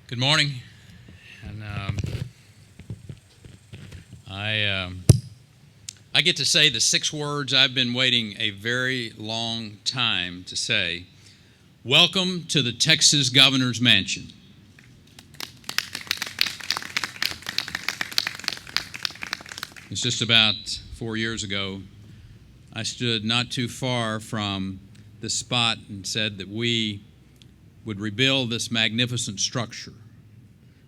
Good morning, and I get to say the 6 words I've been waiting a very long time to say. Welcome to the Texas Governor's Mansion. It's just about 4 years ago, I stood not too far from this spot and said that we would rebuild this magnificent structure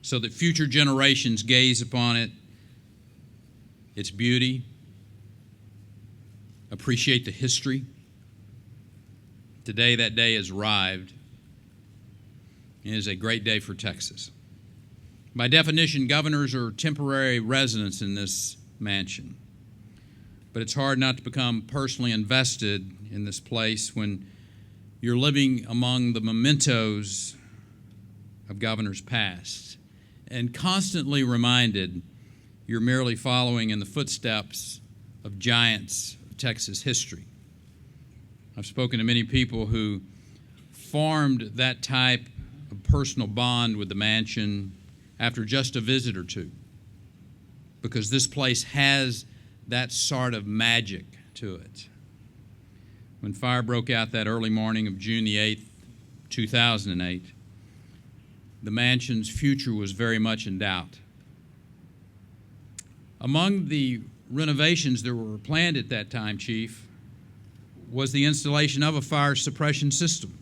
so that future generations gaze upon it, its beauty, appreciate the history. Today, that day has arrived. It is a great day for Texas. By definition, governors are temporary residents in this mansion. But it's hard not to become personally invested in this place when you're living among the mementos of governors past and constantly reminded you're merely following in the footsteps of giants of Texas history. I've spoken to many people who formed that type of personal bond with the mansion after just a visit or two, because this place has that sort of magic to it. When fire broke out that early morning of June the 8th, 2008, the mansion's future was very much in doubt. Among the renovations that were planned at that time, Chief, was the installation of a fire suppression system,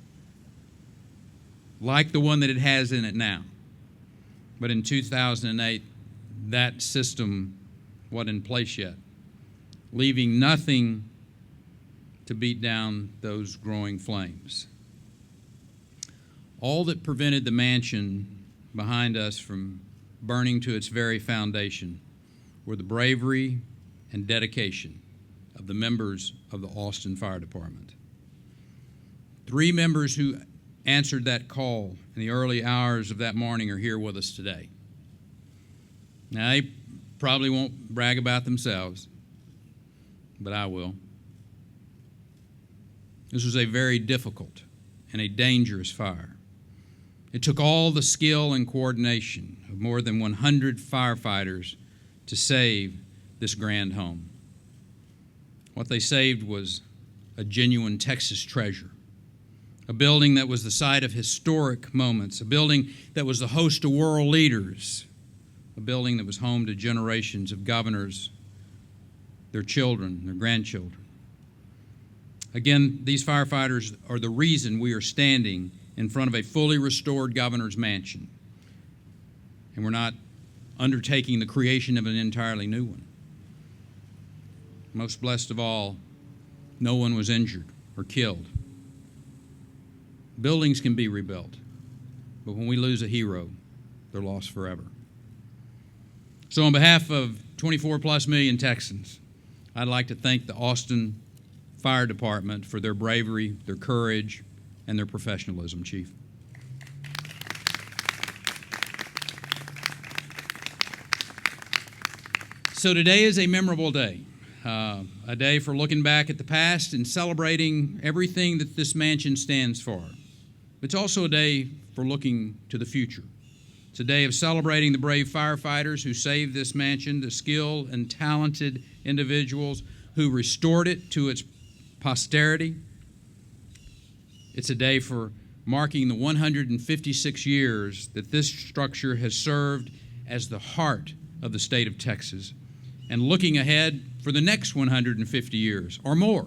like the one that it has in it now. But in 2008, that system wasn't in place yet, leaving nothing to beat down those growing flames. All that prevented the mansion behind us from burning to its very foundation were the bravery and dedication of the members of the Austin Fire Department. 3 members who answered that call in the early hours of that morning are here with us today. Now, they probably won't brag about themselves, but I will. This was a very difficult and a dangerous fire. It took all the skill and coordination of more than 100 firefighters to save this grand home. What they saved was a genuine Texas treasure, a building that was the site of historic moments, a building that was the host of world leaders, a building that was home to generations of governors, their children, their grandchildren. Again, these firefighters are the reason we are standing in front of a fully restored governor's mansion. And we're not undertaking the creation of an entirely new one. Most blessed of all, no one was injured or killed. Buildings can be rebuilt, but when we lose a hero, they're lost forever. So on behalf of 24 plus million Texans, I'd like to thank the Austin Fire Department for their bravery, their courage, and their professionalism, Chief. So today is a memorable day, a day for looking back at the past and celebrating everything that this mansion stands for. It's also a day for looking to the future. It's a day of celebrating the brave firefighters who saved this mansion, the skilled and talented individuals who restored it to its posterity. It's a day for marking the 156 years that this structure has served as the heart of the state of Texas, and looking ahead for the next 150 years or more.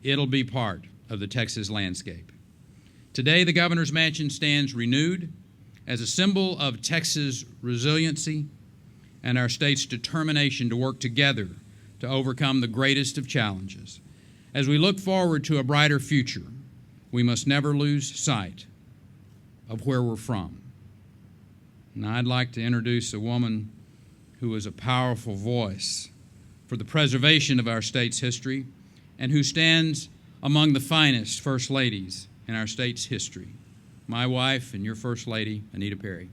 It'll be part of the Texas landscape. Today, the Governor's Mansion stands renewed as a symbol of Texas' resiliency and our state's determination to work together to overcome the greatest of challenges. As we look forward to a brighter future, we must never lose sight of where we're from. And I'd like to introduce a woman who is a powerful voice for the preservation of our state's history and who stands among the finest first ladies in our state's history. My wife and your First Lady, Anita Perry.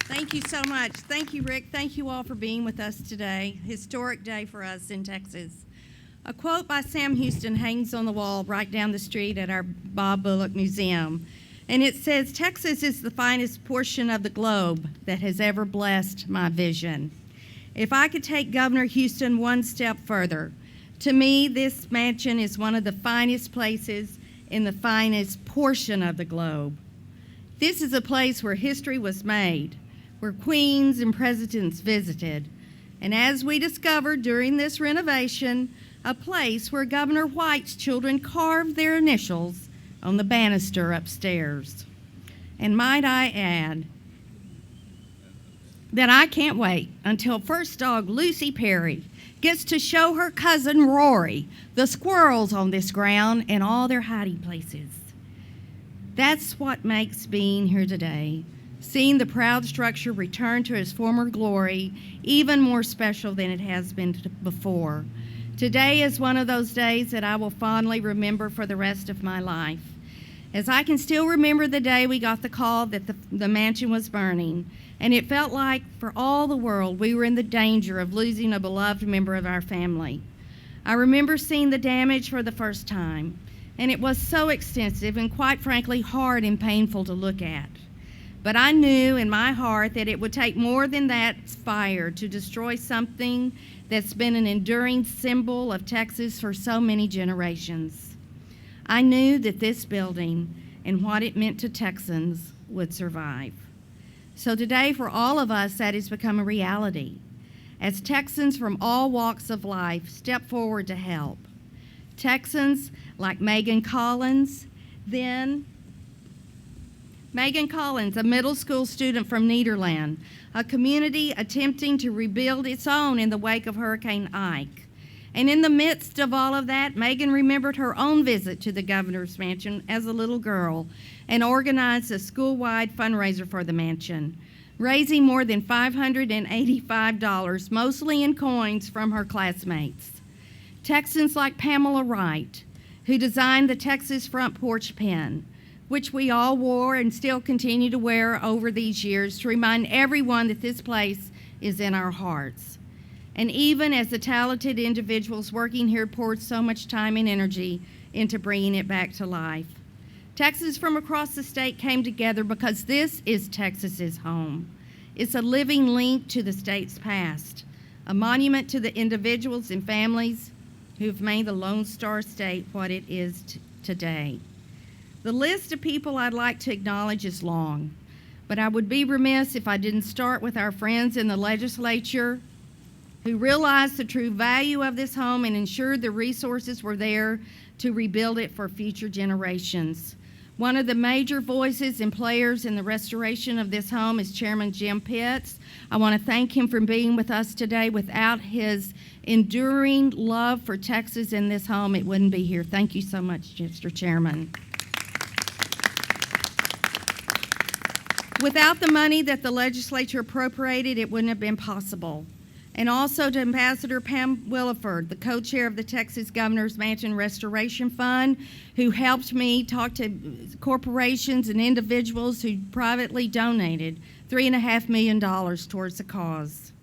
Thank you so much. Thank you, Rick. Thank you all for being with us today. Historic day for us in Texas. A quote by Sam Houston hangs on the wall right down the street at our Bob Bullock Museum, and it says, "Texas is the finest portion of the globe that has ever blessed my vision." If I could take Governor Houston one step further, to me, this mansion is one of the finest places in the finest portion of the globe. This is a place where history was made, where queens and presidents visited, and as we discovered during this renovation, a place where Governor White's children carved their initials on the banister upstairs. And might I add that I can't wait until first dog Lucy Perry gets to show her cousin Rory the squirrels on this ground and all their hiding places. That's what makes being here today, seeing the proud structure return to its former glory, even more special than it has been before. Today is one of those days that I will fondly remember for the rest of my life, as I can still remember the day we got the call that the mansion was burning, and it felt like for all the world we were in the danger of losing a beloved member of our family. I remember seeing the damage for the first time, and it was so extensive and quite frankly hard and painful to look at. But I knew in my heart that it would take more than that fire to destroy something that's been an enduring symbol of Texas for so many generations. I knew that this building and what it meant to Texans would survive. So today, for all of us, that has become a reality, as Texans from all walks of life step forward to help. Texans like Meghan Collins, Meghan Collins, a middle school student from Nederland, a community attempting to rebuild its own in the wake of Hurricane Ike. And in the midst of all of that, Meghan remembered her own visit to the governor's mansion as a little girl and organized a school-wide fundraiser for the mansion, raising more than $585, mostly in coins from her classmates. Texans like Pamela Wright, who designed the Texas front porch pin, which we all wore and still continue to wear over these years to remind everyone that this place is in our hearts. And even as the talented individuals working here poured so much time and energy into bringing it back to life. Texans from across the state came together because this is Texas's home. It's a living link to the state's past, a monument to the individuals and families who've made the Lone Star State what it is today. The list of people I'd like to acknowledge is long, but I would be remiss if I didn't start with our friends in the legislature who realized the true value of this home and ensured the resources were there to rebuild it for future generations. One of the major voices and players in the restoration of this home is Chairman Jim Pitts. I want to thank him for being with us today. Without his enduring love for Texas and this home, it wouldn't be here. Thank you so much, Mr. Chairman. Without the money that the legislature appropriated, it wouldn't have been possible. And also to Ambassador Pam Williford, the co-chair of the Texas Governor's Mansion Restoration Fund, who helped me talk to corporations and individuals who privately donated $3.5 million towards the cause.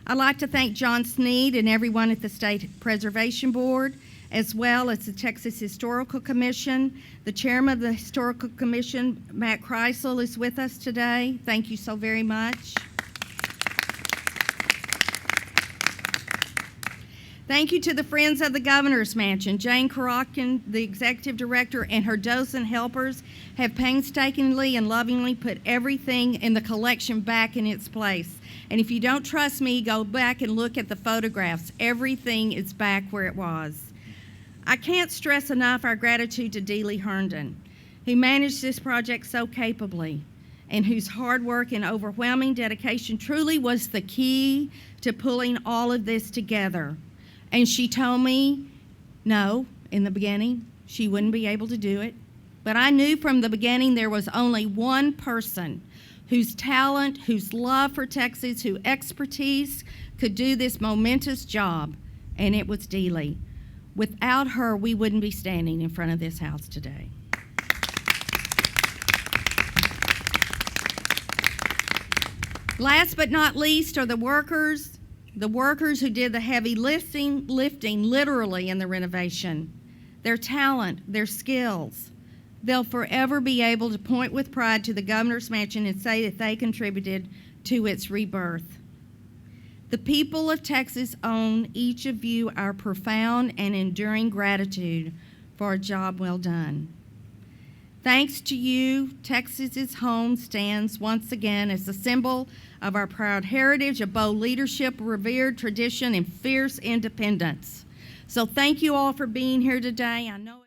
I'd like to thank John Sneed and everyone at the State Preservation Board, as well as the Texas Historical Commission. The chairman of the Historical Commission, Matt Kreisel, is with us today. Thank you so very much. Thank you to the Friends of the Governor's Mansion. Jane Karakin, the executive director, and her docent helpers have painstakingly and lovingly put everything in the collection back in its place. And if you don't trust me, go back and look at the photographs. Everything is back where it was. I can't stress enough our gratitude to Dealey Herndon, who managed this project so capably and whose hard work and overwhelming dedication truly was the key to pulling all of this together. And she told me, no, in the beginning, she wouldn't be able to do it. But I knew from the beginning there was only one person whose talent, whose love for Texas, whose expertise could do this momentous job, and it was Dealey. Without her, we wouldn't be standing in front of this house today. Last but not least are the workers, the workers who did the heavy lifting literally in the renovation, their talent, their skills. They'll forever be able to point with pride to the governor's mansion and say that they contributed to its rebirth. The people of Texas owe each of you our profound and enduring gratitude for a job well done. Thanks to you, Texas's home stands once again as a symbol of our proud heritage, of bold leadership, revered tradition, and fierce independence. So thank you all for being here today. I know